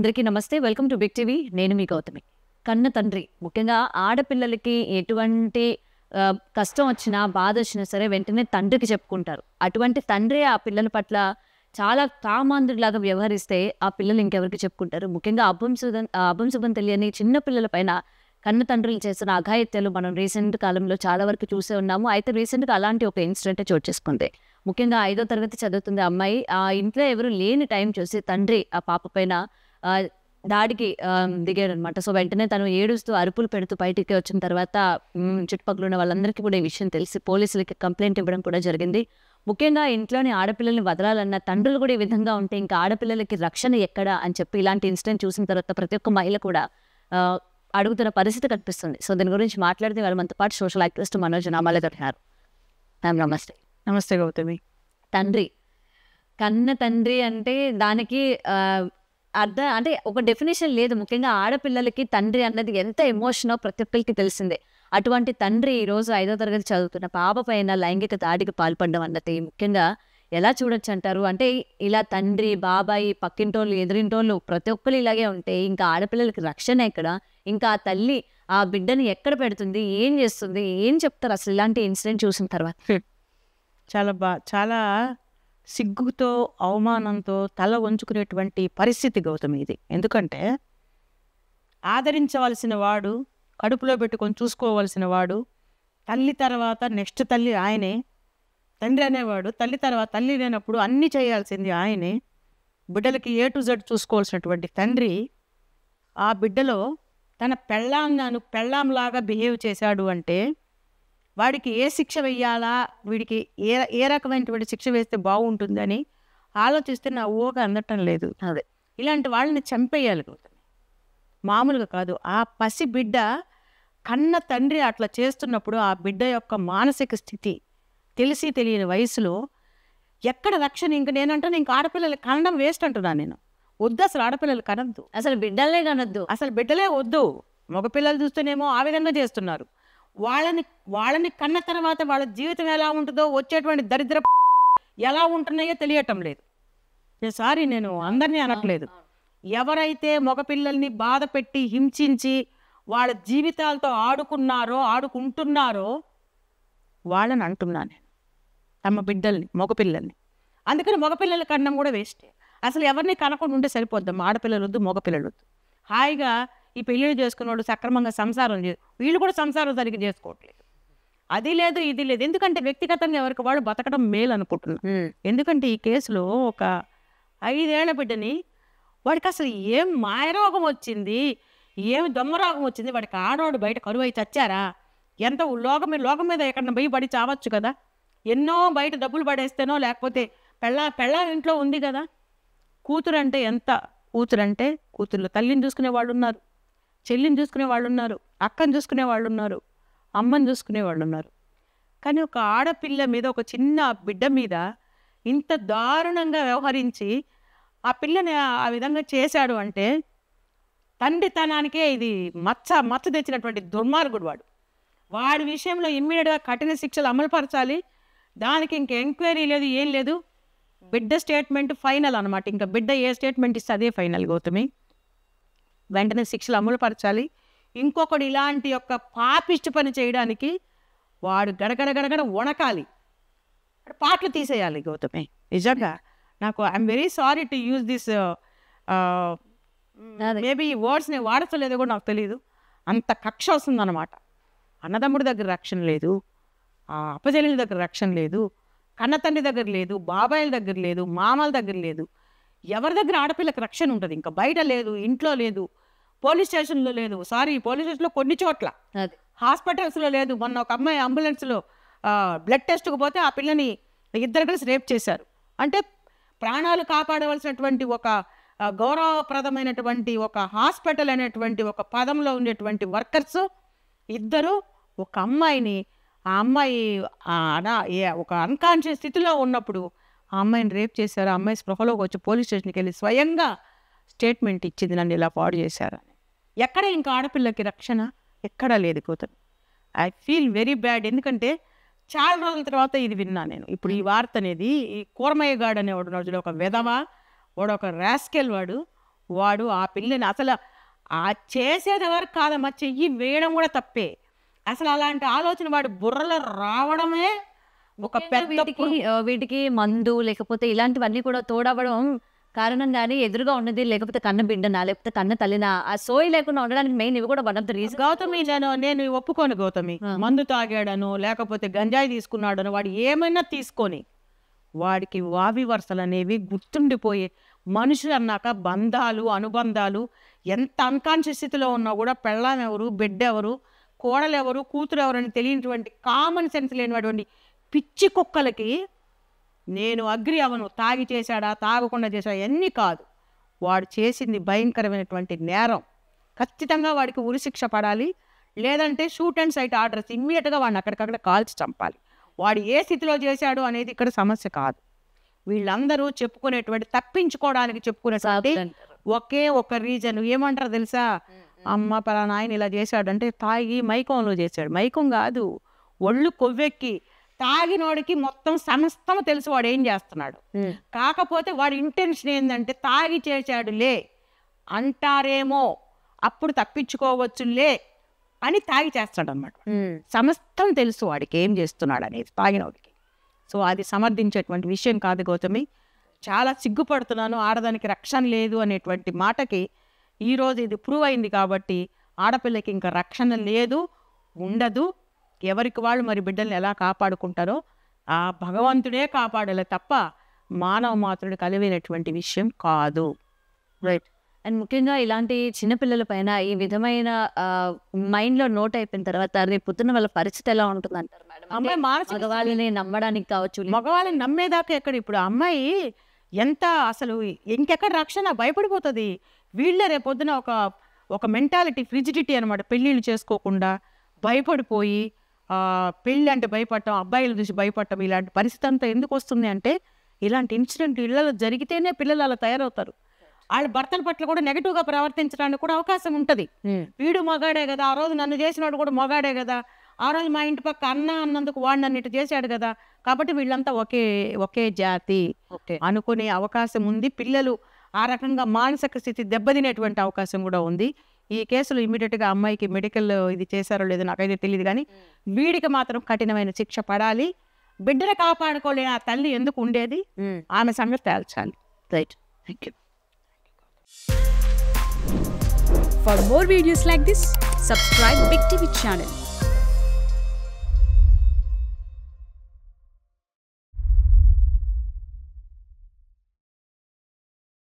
అందరికీ నమస్తే. Welcome to Big TV. నేను మీ గౌతమి. కన్న తండ్రి ముఖ్యంగా ఆడపిల్లలకి ఎటువంటి కష్టం వచ్చినా బాధ వచ్చినా సరే వెంటనే తండ్రికి చెప్పుకుంటారు. అటువంటి తండ్రి ఆ పిల్లల పట్ల చాలా కామాంధుడిలాగా వ్యవహరిస్తే ఆ పిల్లలు ఇంకెవరికి చెప్పుకుంటారు. ముఖ్యంగా అభంశుభం తెలియని చిన్న పిల్లల పైన కన్న తండ్రులు చేసిన అఘాయిత్యాలు మనం రీసెంట్ కాలంలో చాలా వరకు చూసే ఉన్నాము. అయితే రీసెంట్గా అలాంటి ఒక ఇన్సిడెంట్ చోటు చేసుకుంది. ముఖ్యంగా 5వ తరగతి చదువుతుంది అమ్మాయి. ఆ ఇంట్లో ఎవరు లేని టైం చూసి తండ్రి ఆ పాప పైన దాడికి దిగాడనమాట. సో వెంటనే తను ఏడుస్తూ అరుపులు పెడుతూ బయటికి వచ్చిన తర్వాత చుట్టుపక్కల ఉన్న వాళ్ళందరికీ కూడా ఈ విషయం తెలిసి పోలీసులకి కంప్లైంట్ ఇవ్వడం కూడా జరిగింది. ముఖ్యంగా ఇంట్లోని ఆడపిల్లల్ని వదలాలన్న తండ్రులు కూడా ఈ విధంగా ఉంటే ఇంకా ఆడపిల్లలకి రక్షణ ఎక్కడ అని చెప్పి ఇలాంటి ఇన్సిడెంట్ చూసిన తర్వాత ప్రతి ఒక్క మహిళ కూడా అడుగుతున్న పరిస్థితి కనిపిస్తుంది. సో దీని గురించి మాట్లాడితే వాళ్ళు మనతో పాటు సోషల్ యాక్టివిస్ట్ మనోజ్ నామాలే దొరికారు. మ్యామ్ నమస్తే. నమస్తే గౌతమి. తండ్రి, కన్న తండ్రి అంటే దానికి అర్థం అంటే ఒక డెఫినేషన్ లేదు. ముఖ్యంగా ఆడపిల్లలకి తండ్రి అన్నది ఎంత ఎమోషనో ప్రతి ఒక్కరికి తెలిసిందే. అటువంటి తండ్రి ఈరోజు 5వ తరగతి చదువుతున్న పాప పైన లైంగిక దాడికి పాల్పడడం అన్నది ముఖ్యంగా ఎలా చూడొచ్చు అంటారు? అంటే ఇలా తండ్రి, బాబాయి, పక్కింటోళ్ళు, ఎదురింటోళ్ళు ప్రతి ఒక్కరు ఇలాగే ఉంటే ఇంకా ఆడపిల్లలకి రక్షణ ఎక్కడ? ఇంకా ఆ తల్లి ఆ బిడ్డని ఎక్కడ పెడుతుంది? ఏం చేస్తుంది? ఏం చెప్తారు అసలు ఇలాంటి ఇన్సిడెంట్ చూసిన తర్వాత? చాలా సిగ్గుతో అవమానంతో తల వంచుకునేటువంటి పరిస్థితి గౌతమి ఇది. ఎందుకంటే ఆదరించవలసిన వాడు, కడుపులో పెట్టుకొని చూసుకోవలసిన వాడు, తల్లి తర్వాత నెక్స్ట్ తల్లి ఆయనే. తండ్రి అనేవాడు తల్లి తర్వాత తల్లి లేనప్పుడు అన్నీ చేయాల్సింది ఆయనే. బిడ్డలకి A to Z చూసుకోవాల్సినటువంటి తండ్రి ఆ బిడ్డలో తన పెళ్ళాంలాగా బిహేవ్ చేశాడు అంటే వాడికి ఏ శిక్ష వెయ్యాలా, వీడికి ఏ రకమైనటువంటి శిక్ష వేస్తే బాగుంటుందని ఆలోచిస్తే నా ఊహగా అందటం లేదు. అదే ఇలాంటి వాళ్ళని చంపేయాలి గౌతమి, మామూలుగా కాదు. ఆ పసి బిడ్డ కన్న తండ్రి అట్లా చేస్తున్నప్పుడు ఆ బిడ్డ యొక్క మానసిక స్థితి తెలిసి తెలియని వయసులో ఎక్కడ రక్షణ? ఇంక నేనంటాను ఇంక ఆడపిల్లలు కనడం వేస్ట్ అంటున్నాను నేను. వద్దు, అసలు ఆడపిల్లలు కనద్దు, అసలు బిడ్డలే కనద్దు, అసలు బిడ్డలే వద్దు. మగపిల్లలు చూస్తేనేమో ఆ విధంగా చేస్తున్నారు. వాళ్ళని కన్న తర్వాత వాళ్ళ జీవితం ఎలా ఉంటుందో, వచ్చేటువంటి దరిద్ర ఎలా ఉంటున్నాయో తెలియటం లేదు. సారీ, నేను అందరినీ అనట్లేదు. ఎవరైతే మగపిల్లల్ని బాధ పెట్టి హింసించి వాళ్ళ జీవితాలతో ఆడుకుంటున్నారో వాళ్ళని అంటున్నాను నేను, తమ బిడ్డల్ని, మగపిల్లల్ని. అందుకని మగపిల్లల కన్నం కూడా వేస్టే. అసలు ఎవరిని కనకుండా ఉంటే సరిపోద్దాం. ఆడపిల్లలు వద్దు, మగపిల్లలు వద్దు. హాయిగా ఈ పెళ్ళిళ్ళు చేసుకున్న వాళ్ళు సక్రమంగా సంసారం వీళ్ళు కూడా సంసారం సరిగ్గా చేసుకోవట్లేదు. అది లేదు, ఇది లేదు. ఎందుకంటే వ్యక్తిగతంగా ఎవరికి వాళ్ళు బతకడం మేలు అనుకుంటున్నారు. ఎందుకంటే ఈ కేసులో ఒక 5 ఏళ్ల బిడ్డని, వాడికి అసలు ఏం మాయరోగం వచ్చింది, ఏమి దొమ్మరోగం వచ్చింది, వాడికి ఆడవాడు బయట కరువు అయి చచ్చారా? ఎంత లోకం మీద ఎక్కడ పోయి పడి చావచ్చు కదా. ఎన్నో బయట డబ్బులు పడేస్తేనో, లేకపోతే పెళ్ళ ఇంట్లో ఉంది కదా. కూతురంటే ఎంత, కూతుర్లు తల్లిని చూసుకునే వాళ్ళు ఉన్నారు, చెల్లిని చూసుకునే వాళ్ళు ఉన్నారు, అక్కని చూసుకునే వాళ్ళు ఉన్నారు, అమ్మని చూసుకునే వాళ్ళు ఉన్నారు. కానీ ఒక ఆడపిల్ల మీద, ఒక చిన్న బిడ్డ మీద ఇంత దారుణంగా వ్యవహరించి ఆ పిల్లని ఆ విధంగా చేశాడు అంటే తండ్రితనానికే ఇది మచ్చ తెచ్చినటువంటి దుర్మార్గుడు వాడి విషయంలో ఇమ్మీడియట్గా కఠిన శిక్షలు అమలుపరచాలి. దానికి ఇంక ఎంక్వైరీ లేదు, ఏం లేదు. బిడ్డ స్టేట్మెంట్ ఫైనల్ అనమాట. ఇంకా బిడ్డ ఏ స్టేట్మెంట్ ఇస్తే అదే ఫైనల్ గౌతమి. వెంటనే శిక్షలు అమలుపరచాలి. ఇంకొకడు ఇలాంటి యొక్క పాపిష్టి పని చేయడానికి వాడు గడగడ వణకాలి, పాటలు తీసేయాలి గౌతమి. నిజంగా నాకు I'm very sorry to use this maybe ఈ వర్డ్స్ నేను వాడచ్చలేదో కూడా నాకు తెలియదు. అంత కక్ష వస్తుందన్నమాట. అన్నదమ్ముడి దగ్గర రక్షణ లేదు, అప్పచెల్లెల దగ్గర రక్షణ లేదు, కన్నతండ్రి దగ్గర లేదు, బాబాయిల దగ్గర లేదు, మామల దగ్గర లేదు. ఎవరి దగ్గర ఆడపిల్లకి రక్షణ ఉంటుంది? ఇంకా బయట లేదు, ఇంట్లో లేదు, పోలీస్ స్టేషన్లో లేదు. పోలీస్ స్టేషన్లో కొన్ని చోట్ల, హాస్పిటల్స్లో లేదు. మొన్న ఒక అమ్మాయి అంబులెన్స్లో బ్లడ్ టెస్ట్కు పోతే ఆ పిల్లని 2 కలిసి రేప్ చేశారు. అంటే ప్రాణాలు కాపాడవలసినటువంటి ఒక గౌరవప్రదమైనటువంటి ఒక హాస్పిటల్ అనేటువంటి ఒక పదంలో ఉండేటువంటి వర్కర్స్ 2 ఒక అమ్మాయిని, ఆ అమ్మాయి ఒక అన్కాన్షియస్ స్థితిలో ఉన్నప్పుడు ఆ అమ్మాయిని రేప్ చేశారు. ఆ అమ్మాయి స్పృహలోకి వచ్చి పోలీస్ స్టేషన్కి వెళ్ళి స్వయంగా స్టేట్మెంట్ ఇచ్చింది, నన్ను ఇలా పాడు చేశారని. ఎక్కడ ఇంకా ఆడపిల్లకి రక్షణ? ఎక్కడా లేదు Gautam. I feel very bad. ఎందుకంటే చాలా రోజుల తర్వాత ఇది విన్నా నేను. ఇప్పుడు ఈ వార్త అనేది, ఈ కూరమయ్య గాడు అనేవాడు ఒక విధవ, వాడు ఒక రాస్కెల్, వాడు ఆ పిల్లని అసలు ఆ చేసేది వరకు కాదమ్మా, చెయ్యి వేయడం కూడా తప్పే. అసలు అలాంటి ఆలోచన వాడి బుర్రలో రావడమే ఒక పెద్ద వీటికి మందు లేకపోతే ఇలాంటివన్నీ కూడా తోడవడం కారణంగానే ఎదురుగా ఉన్నది లేకపోతే కన్న బిడ్డనా లేకపోతే కన్న తల్లినా ఆ సోయి లేకుండా ఉండడానికి మెయిన్ ఇవి కూడా one of the reason. Gautami నేను ఒప్పుకోను గౌతమి, మందు తాగాడను లేకపోతే గంజాయి తీసుకున్నాడను వాడు ఏమైనా తీసుకొని వాడికి వావి వరుసలు అనేవి గుర్తుండిపోయే. మనుషులు అన్నాక బంధాలు అనుబంధాలు ఎంత అన్కాన్షియస్ స్థితిలో ఉన్నా కూడా పెళ్ళాం ఎవరు, బిడ్డ ఎవరు, కోడలు ఎవరు, కూతురు ఎవరు అని తెలియనటువంటి కామన్ సెన్స్ లేనిటువంటి పిచ్చి కుక్కలకి నేను అగ్రి అవను. తాగి చేశాడా తాగకుండా చేశాడా ఎన్ని కాదు, వాడు చేసింది భయంకరమైనటువంటి నేరం. ఖచ్చితంగా వాడికి ఉరిశిక్ష పడాలి, లేదంటే షూట్ అండ్ సైట్ ఆర్డర్స్ ఇమ్మీడియట్గా వాడిని అక్కడికక్కడ కాల్చి చంపాలి. వాడు ఏ స్థితిలో చేశాడు అనేది ఇక్కడ సమస్య కాదు. వీళ్ళందరూ చెప్పుకునేటువంటి తప్పించుకోవడానికి చెప్పుకునేటువంటి ఒకే ఒక రీజన్ ఏమంటారు తెలుసా, అమ్మ పలానా ఆయన ఇలా చేశాడు అంటే తాగి మైకంలో చేశాడు. మైకం కాదు, ఒళ్ళు కొవ్వెక్కి తాగినోడికి మొత్తం సమస్తం తెలుసు వాడు ఏం చేస్తున్నాడు. కాకపోతే వాడి ఇంటెన్షన్ ఏంటంటే తాగి చేశాడులే అంటారేమో, అప్పుడు తప్పించుకోవచ్చులే అని తాగి చేస్తాడు అనమాట. సమస్తం తెలుసు వాడికి ఏం చేస్తున్నాడు అనేది తాగినోడికి. సో అది సమర్థించేటువంటి విషయం కాదు గౌతమి. చాలా సిగ్గుపడుతున్నాను. ఆడదానికి రక్షణ లేదు అనేటువంటి మాటకి ఈరోజు ఇది ప్రూవ్ అయింది కాబట్టి ఆడపిల్లకి ఇంకా రక్షణ లేదు, ఉండదు. ఎవరికి వాళ్ళు మరి బిడ్డల్ని ఎలా కాపాడుకుంటారో ఆ భగవంతుడే కాపాడాలి తప్ప మానవ మాత్రుడు కలిగినటువంటి విషయం కాదు. రైట్. అండ్ ముఖ్యంగా ఇలాంటి చిన్నపిల్లల పైన ఈ విధమైన మైండ్లో నోట్ అయిపోయిన తర్వాత రేపు పొద్దున్న వాళ్ళ పరిస్థితి ఎలా ఉంటుంది అంటారు మేడం? అమ్మాయి మానసిక మగవాళ్ళని నమ్మడానికి కావచ్చు, మగవాళ్ళని నమ్మేదాకా ఎక్కడ. ఇప్పుడు అమ్మాయి ఎంత అసలు ఇంకెక్కడ రక్షణ, భయపడిపోతుంది. వీళ్ళే రేపొద్దున ఒక మెంటాలిటీ ఫ్రిజిడిటీ అనమాట. పెళ్ళిళ్ళు చేసుకోకుండా భయపడిపోయి పెళ్ళి అంటే భయపడటం, అబ్బాయిలు చూసి భయపడటం, ఇలాంటి పరిస్థితి అంతా ఎందుకు వస్తుంది అంటే ఇలాంటి ఇన్సిడెంట్ ఇళ్లలో జరిగితేనే పిల్లలు అలా తయారవుతారు. వాళ్ళ భర్తల పట్ల కూడా నెగిటివ్గా ప్రవర్తించడానికి కూడా అవకాశం ఉంటుంది. వీడు మగాడే కదా, ఆ రోజు నన్ను చేసినాడు కూడా మగాడే కదా, ఆ రోజు మా ఇంటి పక్క అన్న అన్నందుకు వాడు నన్ను ఇటు చేశాడు కదా, కాబట్టి వీళ్ళంతా ఒకే జాతి అనుకునే అవకాశం ఉంది. పిల్లలు ఆ రకంగా మానసిక స్థితి దెబ్బతినేటువంటి అవకాశం కూడా ఉంది. ఈ కేసులో ఇమీడియట్గా అమ్మాయికి మెడికల్ ఇది చేశారో లేదో నాకైతే తెలియదు, కానీ వీడికి మాత్రం కఠినమైన శిక్ష పడాలి. బిడ్డను కాపాడుకోలేని ఆ తల్లి ఎందుకు ఉండేది, ఆమె సంగతి తేల్చాలి. Right. Thank you. For more videos like this, subscribe Big TV channel.